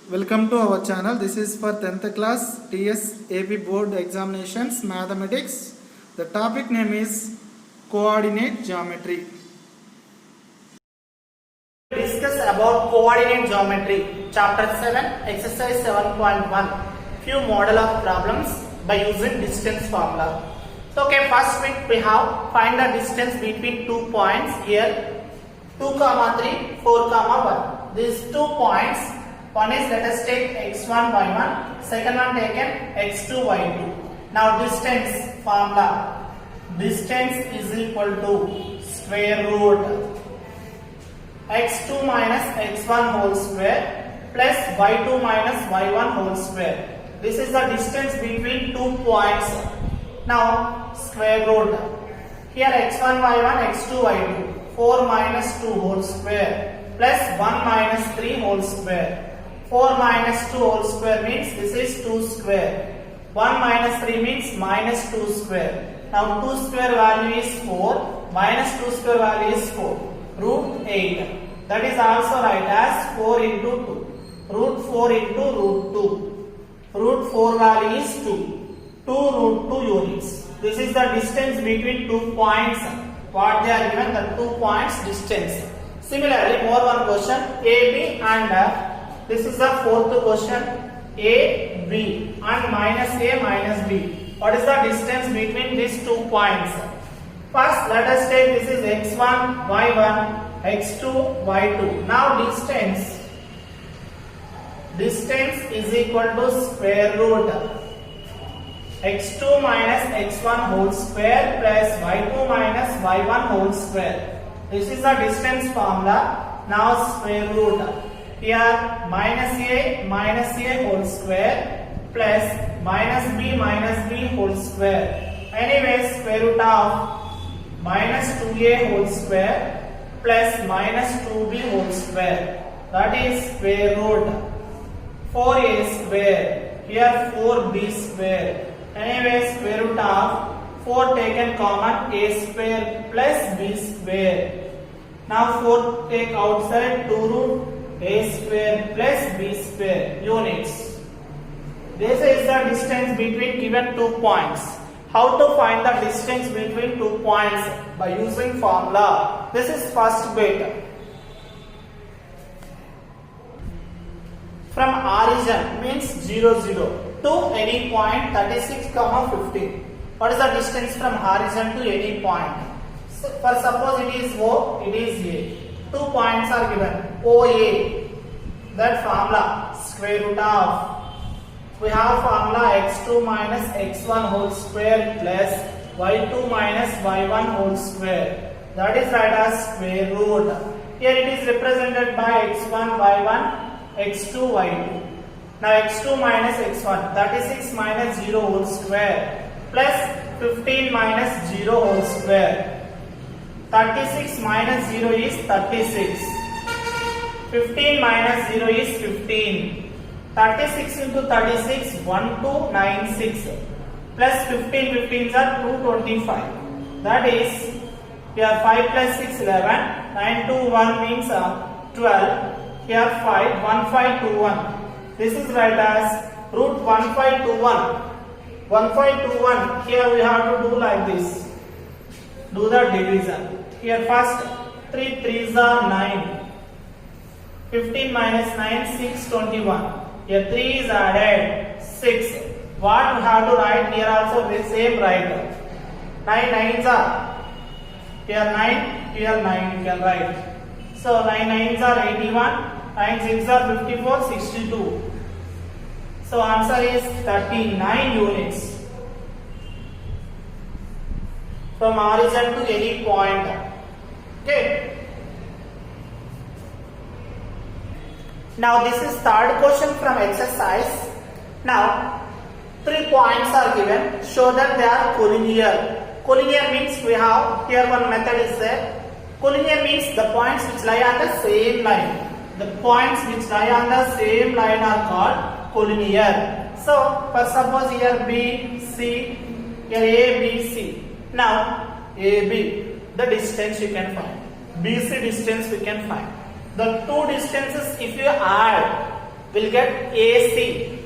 Welcome to our channel. This is for 10th class TS AP board examinations mathematics. The topic name is coordinate geometry. Discuss about coordinate geometry. Chapter 7, exercise 7.1. Few model of problems by using distance formula. So okay, first we have find the distance between 2 points here 2, 3, 4, 1. These 2 points, one is let us take x1, y1, second one taken x2, y2. Now distance formula. Distance is equal to square root x2 minus x1 whole square plus y2 minus y1 whole square. This is the distance between 2 points. Now square root. Here x1, y1, x2, y2. 4 minus 2 whole square plus 1 minus 3 whole square. 4 minus 2 whole square means this is 2 square. 1 minus 3 means minus 2 square. Now 2 square value is 4, minus 2 square value is 4. Root 8. That is also write as 4 into 2. Root 4 into root 2. Root 4 value is 2. 2 root 2 units. This is the distance between 2 points. What they are given, the 2 points distance. Similarly, more one question, AB and this is the fourth question, AB and minus A minus B. What is the distance between these 2 points? First, let us take this is x1, y1, x2, y2. Now distance is equal to square root x2 minus x1 whole square plus y2 minus y1 whole square. This is the distance formula. Now square root. Here minus a whole square plus minus b whole square. Anyway, square root of minus 2a whole square plus minus 2b whole square. That is square root 4a square. Here 4b square. Anyway, square root of 4 taken common, a square plus b square. Now 4 take outside, 2 root a square plus b square units. This is the distance between given 2 points. How to find the distance between 2 points? By using formula. This is first bit. From origin means 0, 0 to any point 36, 15. What is the distance from origin to any point? So for suppose it is O, it is A. 2 points are given. OA. That formula square root of. We have formula x2 minus x1 whole square plus y2 minus y1 whole square. That is right as square root. Here it is represented by x1, y1, x2, y2. Now x2 minus x1, 36 minus 0 whole square plus 15 minus 0 whole square. 36 minus 0 is 36. 15 minus 0 is 15. 36 into 36, 1296 plus 15, 15s are 225. That is, here 5 plus 6, 11. 9 to 1 means 12. Here 5, 1521. This is right as root 1521. 1521. Here we have to do like this. Do the division. Here first 3 3s are 9. 15 minus 9, 6, 21. Here 3 is added 6. What we have to write here also the same write. 9 9s are here 9, here 9 you can write. So 9 9s are 81, 9 6 are 54, 62. So answer is 39 units from origin to any point. Okay. Now this is third question from exercise. Now 3 points are given. Show that they are collinear. Collinear means we have here one method is there. Collinear means the points which lie on the same line. The points which lie on the same line are called collinear. So for suppose here B, C, here A, B, C. Now AB, the distance you can find. BC distance we can find. The two distances if you add we'll get AC.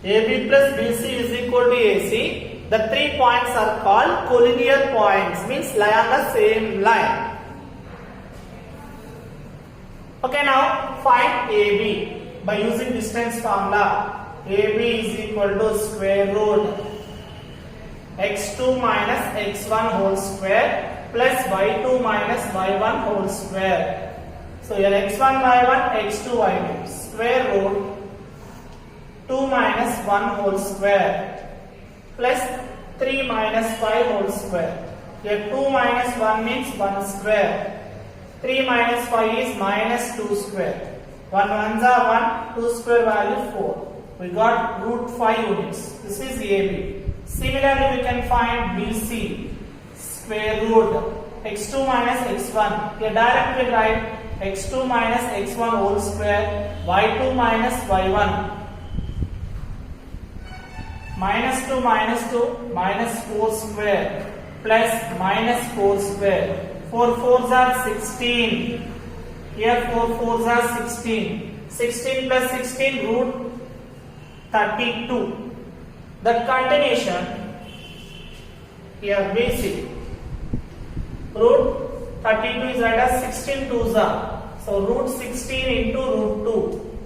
AB plus BC is equal to AC. The 3 points are called collinear points, means lie on the same line. Okay, now find AB by using distance formula. AB is equal to square root x2 minus x1 whole square plus y2 minus y1 whole square. So here x1 y1, x2 y2, square root 2 minus 1 whole square plus 3 minus 5 whole square. Here 2 minus 1 means 1 square. 3 minus 5 is minus 2 square. 1 ones are 1, 2 square value 4. We got root 5 units. This is AB. Similarly, we can find BC. Square root x2 minus x1. Here directly write x2 minus x1 whole square, y2 minus y1. Minus 2 minus 2 minus 4 square plus minus 4 square. 4 4s are 16. Here 4 4s are 16. 16 plus 16 root 32. The continuation here BC. Root 32 is right as 16 2s are. So root 16 into root 2.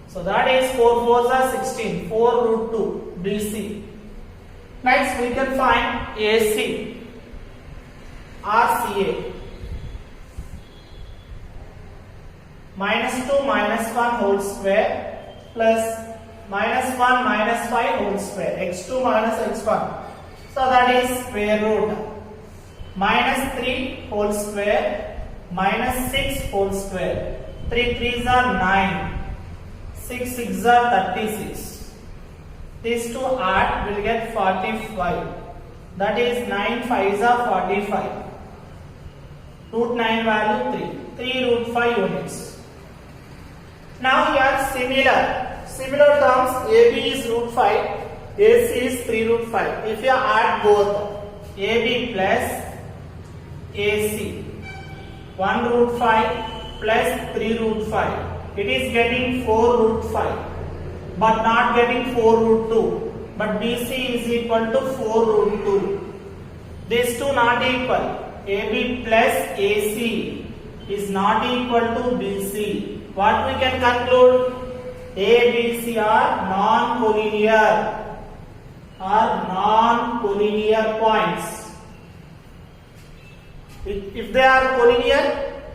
So that is 4 4s are 16. 4 root 2. BC. Next we can find AC or CA. Minus 2 minus 1 whole square plus minus 1 minus 5 whole square. x2 minus x1. So that is square root. Minus 3 whole square minus 6 whole square. 3 3s are 9. 6 6s are 36. These two add will get 45. That is 9 5s are 45. Root 9 value 3. 3 root 5 units. Now here similar terms. AB is root 5. AC is 3 root 5. If you add both AB plus AC 1 root 5 plus 3 root 5. It is getting 4 root 5. But not getting 4 root 2. But BC is equal to 4 root 2. These two not equal. AB plus AC is not equal to BC. What we can conclude? A, B, C are non-collinear points. If they are collinear,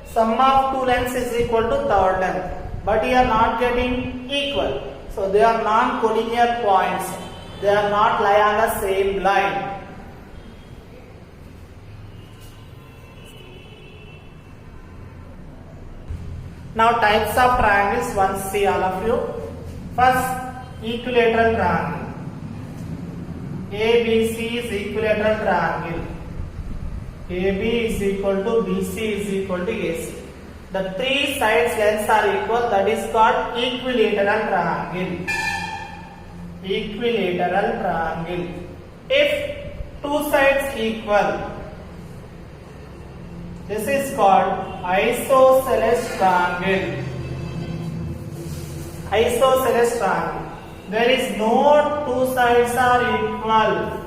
sum of two lengths is equal to third length. But here not getting equal. So they are non-collinear points. They are not lie on the same line. Now types of triangles, once see all of you. First, equilateral triangle. ABC is equilateral triangle. AB is equal to BC is equal to AC. The three sides lengths are equal. That is called equilateral triangle. Equilateral triangle. If two sides equal, this is called isosceles triangle. Isosceles triangle. There is no two sides are equal.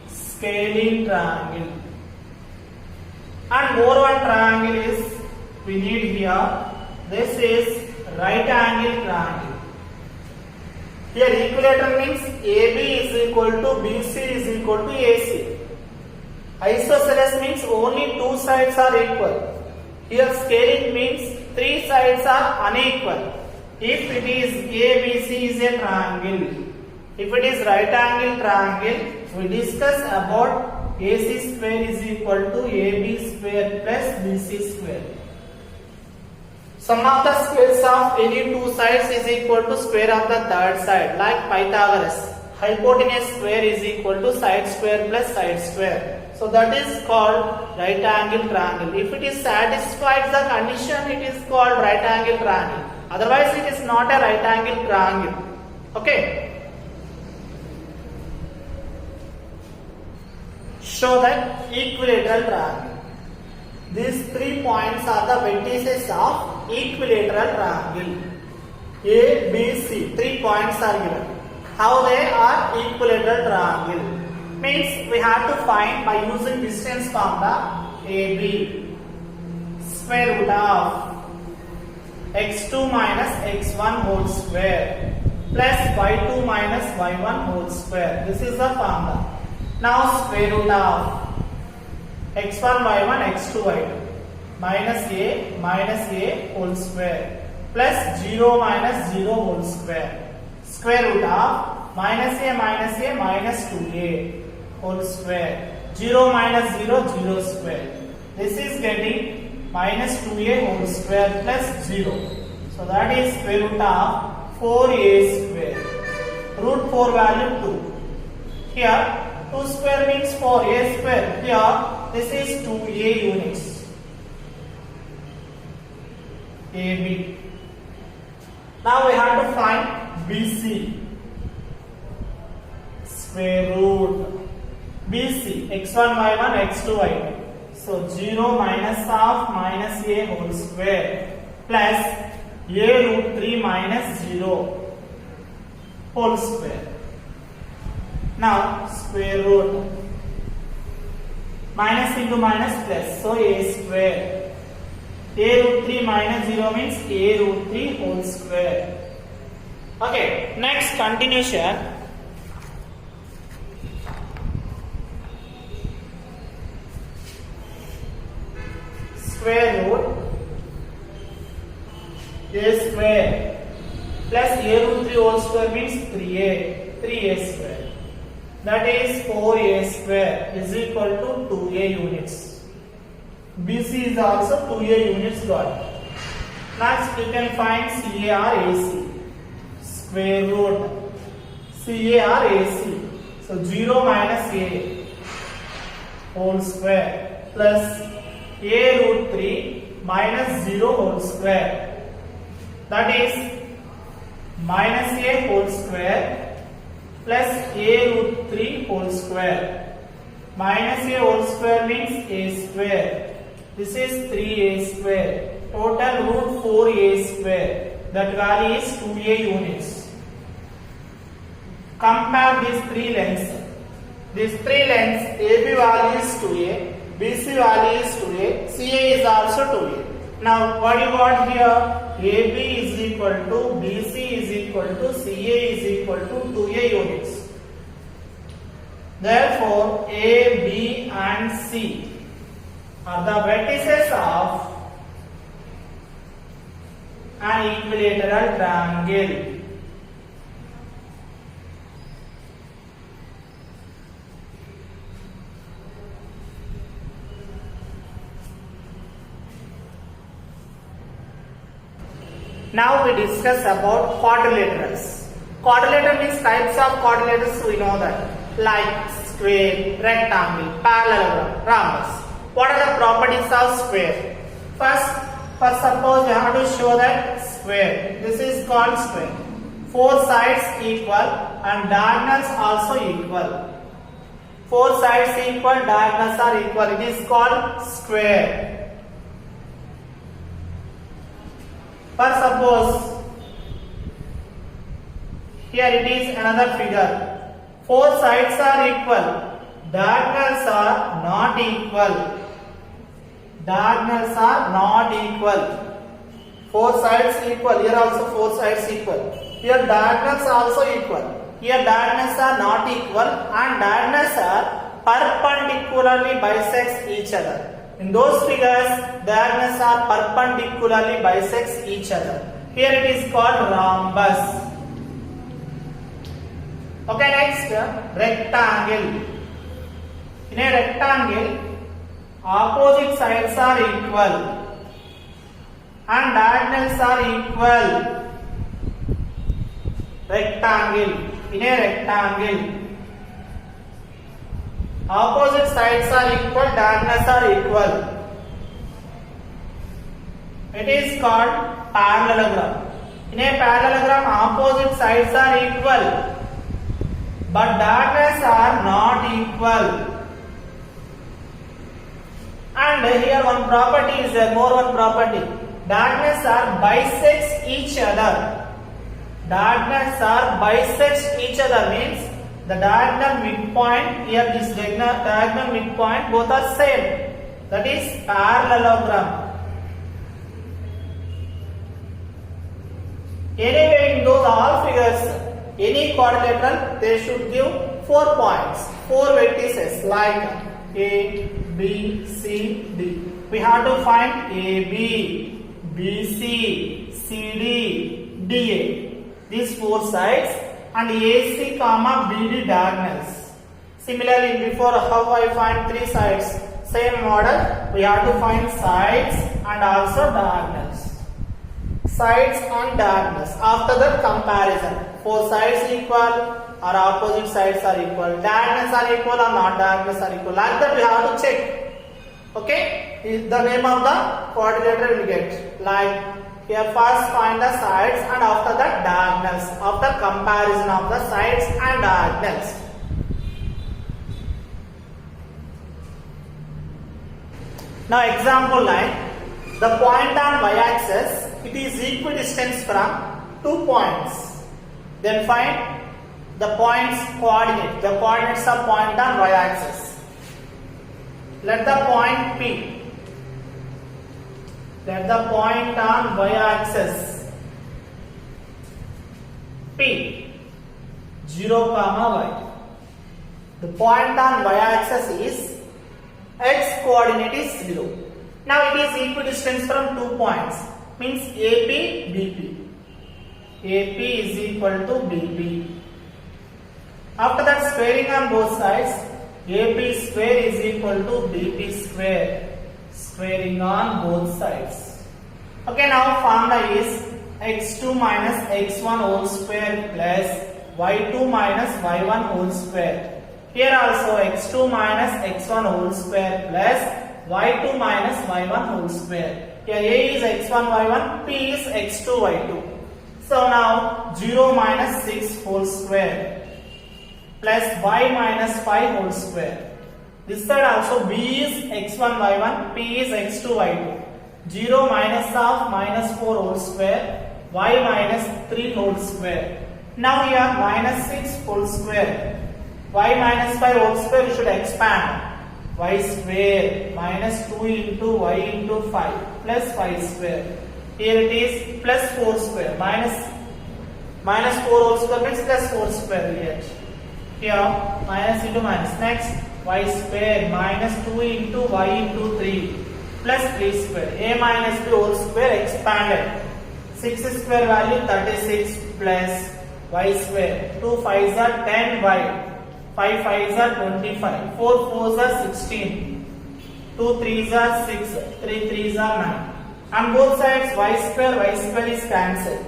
Scalene triangle. And more one triangle is we need here. This is right angle triangle. Here equilateral means AB is equal to BC is equal to AC. Isosceles means only two sides are equal. Here scalene means three sides are unequal. If it is ABC is a triangle. If it is right angle triangle, we discuss about AC square is equal to AB square plus BC square. Sum of the squares of any two sides is equal to square of the third side, like Pythagoras. Hypotenuse square is equal to side square plus side square. So that is called right angle triangle. If it is satisfied the condition, it is called right angle triangle. Otherwise it is not a right angle triangle. Okay. Show that equilateral triangle. These 3 points are the vertices of equilateral triangle. A, B, C. 3 points are given. How they are equilateral triangle? Means we have to find by using distance formula AB. Square root of x2 minus x1 whole square plus y2 minus y1 whole square. This is the formula. Now square root of x1 y1 x2 y2 minus a whole square plus 0 minus 0 whole square. Square root of minus a minus 2a whole square. 0 minus 0 0 square. This is getting minus 2a whole square plus 0. So that is square root of 4a square. Root 4 value 2. Here 2 square means 4a square. Here this is 2a units. AB. Now we have to find BC. Square root BC x1 y1 x2 y2. So 0 minus of minus a whole square plus a root 3 minus 0 whole square. Now square root minus into minus plus, so a square. A root 3 minus 0 means a root 3 whole square. Okay, next continuation. Square root a square plus a root 3 whole square means 3a square. That is 4a square is equal to 2a units. BC is also 2a units got. Next you can find CA or AC. Square root CA or AC. So 0 minus a whole square plus a root 3 minus 0 whole square. That is minus a whole square plus a root 3 whole square. Minus a whole square means a square. This is 3a square. Total root 4a square. That value is 2a units. Compare these three lengths. These three lengths, AB value is 2a, BC value is 2a, CA is also 2a. Now what you got here? AB is equal to BC is equal to CA is equal to 2a units. Therefore, A, B and C are the vertices of an equilateral triangle. Now we discuss about quadrilaterals. Quadrilateral means types of quadrilaterals, we know that, like square, rectangle, parallelogram, rhombus. What are the properties of square? First, for suppose we have to show that square. This is called square. 4 sides equal and diagonals also equal. 4 sides equal, diagonals are equal. It is called square. For suppose here it is another figure. 4 sides are equal, diagonals are not equal. Diagonals are not equal. 4 sides equal. Here also 4 sides equal. Here diagonals also equal. Here diagonals are not equal and diagonals are perpendicularly bisects each other. In those figures, diagonals are perpendicularly bisects each other. Here it is called rhombus. Okay, next, rectangle. In a rectangle, opposite sides are equal and diagonals are equal. Rectangle. In a rectangle, opposite sides are equal, diagonals are equal. It is called parallelogram. In a parallelogram, opposite sides are equal, but diagonals are not equal. And here one property is there, more one property. diagonals are bisects each other. Diagonals are bisects each other means the diagonal midpoint here, this diagonal midpoint, both are same. That is parallelogram. Anyway, in those all figures, any quadrilateral, they should give 4 points, 4 vertices like A, B, C, D. We have to find A, B, B, C, C, D, D, A. These 4 sides and AC, comma BD diagonals. Similarly, before how I find 3 sides, same model, we have to find sides and also diagonals. Sides and diagonals. After that, comparison. 4 sides equal or opposite sides are equal. Diagonals are equal or not diagonals are equal. Like that we have to check. Okay? The name of the quadrilateral will get. Like here first find the sides and after that diagonals. After comparison of the sides and diagonals. Now example 9. The point on y-axis, it is equidistant from 2 points. Then find the point's coordinate. The coordinates of point on y-axis. Let the point P. Let the point on y-axis P 0, y. The point on y-axis is x coordinate is 0. Now it is equidistant from 2 points. Means AP, BP. AP is equal to BP. After that, squaring on both sides, AP square is equal to BP square. Squaring on both sides. Okay, now formula is x2 minus x1 whole square plus y2 minus y1 whole square. Here also x2 minus x1 whole square plus y2 minus y1 whole square. Here A is x1 y1, P is x2 y2. So now 0 minus 6 whole square plus y minus 5 whole square. This side also B is x1 y1, P is x2 y2. 0 minus of minus 4 whole square, y minus 3 whole square. Now here minus 6 whole square, y minus 5 whole square, you should expand. Y square minus 2 into y into 5 plus 5 square. Here it is plus 4 square. Minus 4 whole square means plus 4 square here. Here minus into minus. Next y square minus 2 into y into 3 plus 3 square. A minus B whole square expanded. 6 square value 36 plus y square. 2 5s are 10y. 5 5s are 25, 4 4s are 16, 2 3s are 6, 3 3s are 9. On both sides y square is cancelled.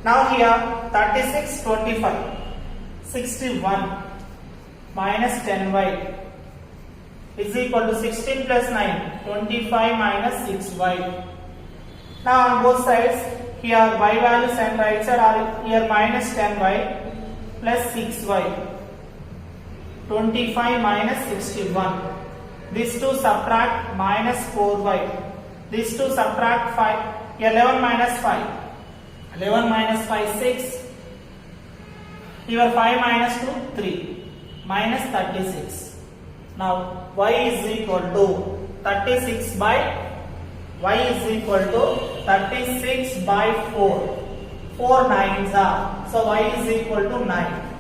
Now here 36, 25, 61 minus 10y is equal to 16 plus 9, 25 minus 6y. Now on both sides, here y values and right side are here minus 10y plus 6y. 25 minus 61. These two subtract minus 4y. These two subtract 5. 11 minus 5. 11 minus 5, 6. Here 5 minus 2, 3. Minus 36. Now y is equal to 36 by y is equal to 36 by 4. 4 nines are. So y is equal to 9.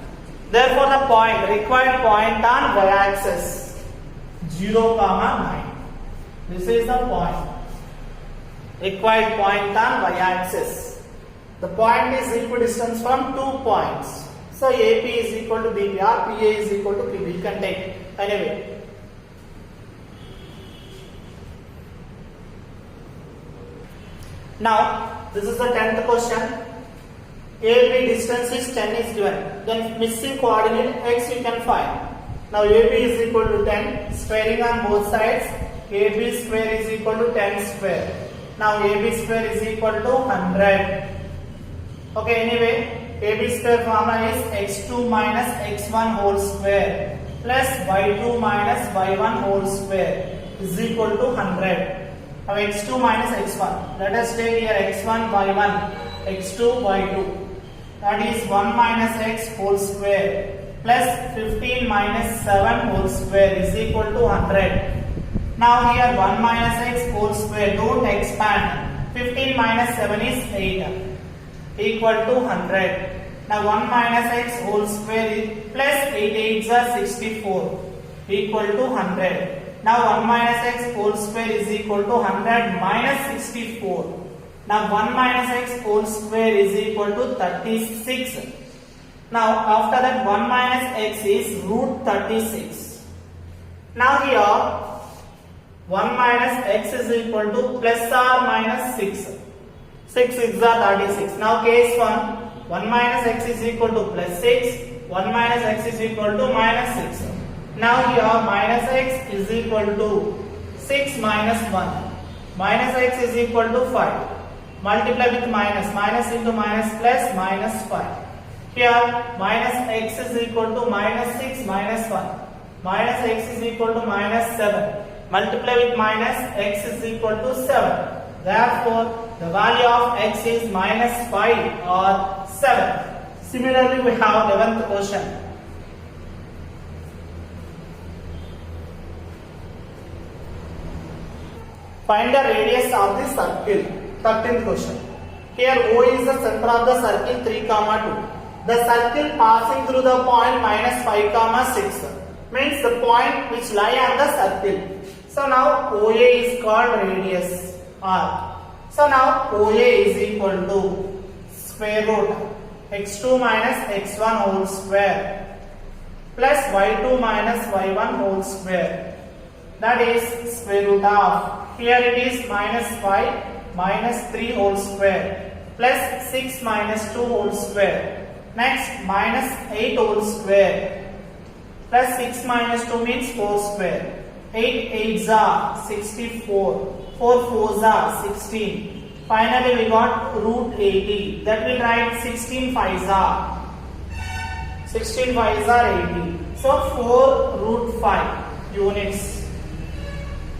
Therefore, the required point on y-axis 0, 9. This is the point. Required point on y-axis. The point is equidistant from 2 points. So AP is equal to BP or PA is equal to PB. You can take anyway. Now, this is the 10th question. AB distance is 10 is given. Then missing coordinate x you can find. Now AB is equal to 10. Squaring on both sides. AB square is equal to 10 square. Now AB square is equal to 100. Okay, anyway, AB square formula is x2 minus x1 whole square plus y2 minus y1 whole square is equal to 100. Now x2 minus x1. Let us take here x1 y1, x2 y2. That is 1 minus x whole square plus 15 minus 7 whole square is equal to 100. Now here 1 minus x whole square, don't expand. 15 minus 7 is 8 equal to 100. Now 1 minus x whole square is plus 8 8s are 64 equal to 100. Now 1 minus x whole square is equal to 100 minus 64. Now 1 minus x whole square is equal to 36. Now after that 1 minus x is root 36. Now here 1 minus x is equal to plus or minus 6. 6 6 are 36. Now case 1, 1 minus x is equal to plus 6, 1 minus x is equal to minus 6. Now here minus x is equal to 6 minus 1. Minus x is equal to 5. Multiply with minus, minus into minus plus minus 5. Here minus x is equal to minus 6 minus 1. Minus x is equal to minus 7. Multiply with minus, x is equal to 7. Therefore, the value of x is minus 5 or 7. Similarly, we have 11th question. Find the radius of the circle. 13th question. Here O is the center of the circle 3, 2. The circle passing through the point minus 5, 6 means the point which lie on the circle. So now OA is called radius R. So now OA is equal to square root x2 minus x1 whole square plus y2 minus y1 whole square. That is square root of, here it is minus 5 minus 3 whole square plus 6 minus 2 whole square. Next minus 8 whole square plus 6 minus 2 means 4 square. 8 8s are 64. 4 4s are 16. Finally we got root 80. That will write 16 5s are 16 5s are 80. So 4 root 5 units.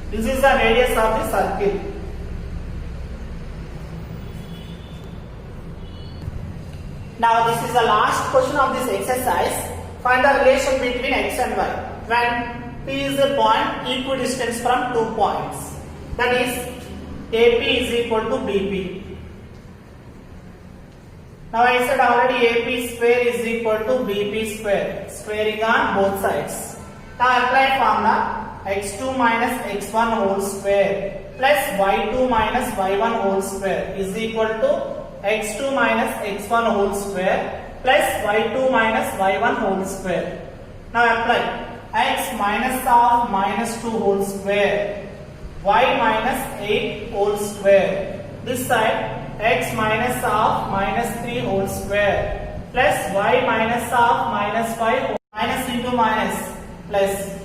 This is the radius of the circle. Now this is the last question of this exercise. Find the relation between x and y when P is a point equidistant from 2 points. That is AP is equal to BP. Now I said already AP square is equal to BP square. Squaring on both sides. Now apply formula x2 minus x1 whole square plus y2 minus y1 whole square is equal to x2 minus x1 whole square plus y2 minus y1 whole square. Now apply x minus of minus 2 whole square, y minus 8 whole square. This side x minus of minus 3 whole square plus y minus of minus 5 minus into minus plus.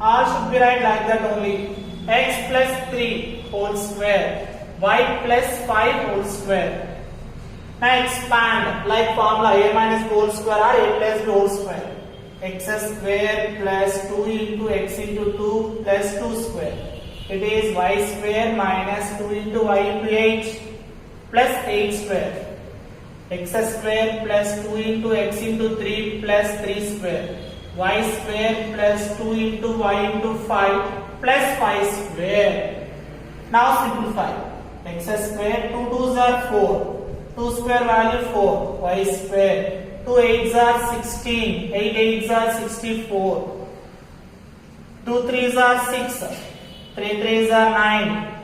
All should be right like that only. X plus 3 whole square, y plus 5 whole square. Now expand like formula a minus b whole square or a plus b whole square. X square plus 2 into x into 2 plus 2 square. It is y square minus 2 into y into 8 plus 8 square. X square plus 2 into x into 3 plus 3 square. Y square plus 2 into y into 5 plus 5 square. Now simplify. X square 2 2s are 4. 2 square value 4. Y square 2 8s are 16. 8 8s are 64. 2 3s are 6. 3 3s are 9.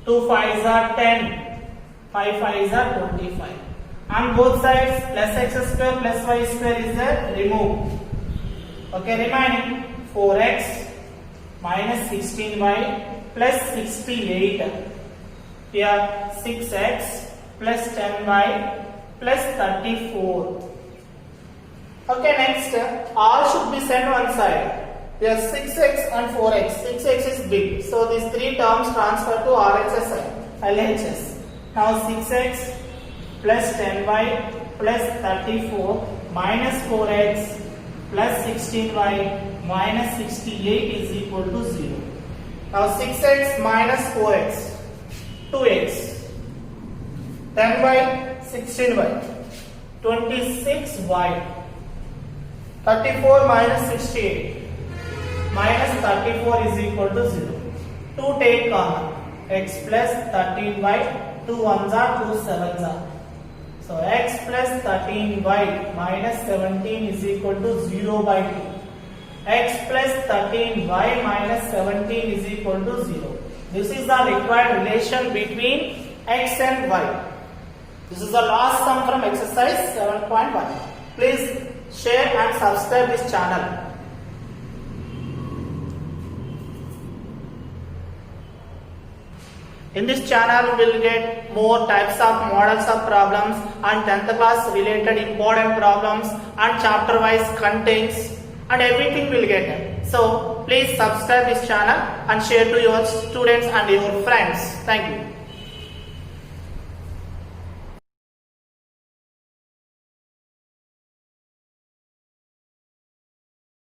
2 5s are 10. 5 5s are 25. On both sides plus x square plus y square is there. Remove. Okay, remaining 4x minus 16y plus 68. Here 6x plus 10y plus 34. Okay, next all should be sent one side. Here 6x and 4x. 6x is big, so these three terms transfer to RHS side, LHS. Now 6x plus 10y plus 34 minus 4x plus 16y minus 68 is equal to 0. Now 6x minus 4x, 2x, 10y, 16y, 26y, 34 minus 68, minus 34 is equal to 0. 2 take common, x plus 13y, 2 ones are 2 sevens are. So x plus 13y minus 17 is equal to 0 by 2. X plus 13y minus 17 is equal to 0. This is the required relation between x and y. This is the last sum from exercise 7.1. Please share and subscribe this channel. In this channel, we will get more types of models of problems and 10th class related important problems and chapter wise contents and everything will get. So please subscribe this channel and share to your students and your friends. Thank you.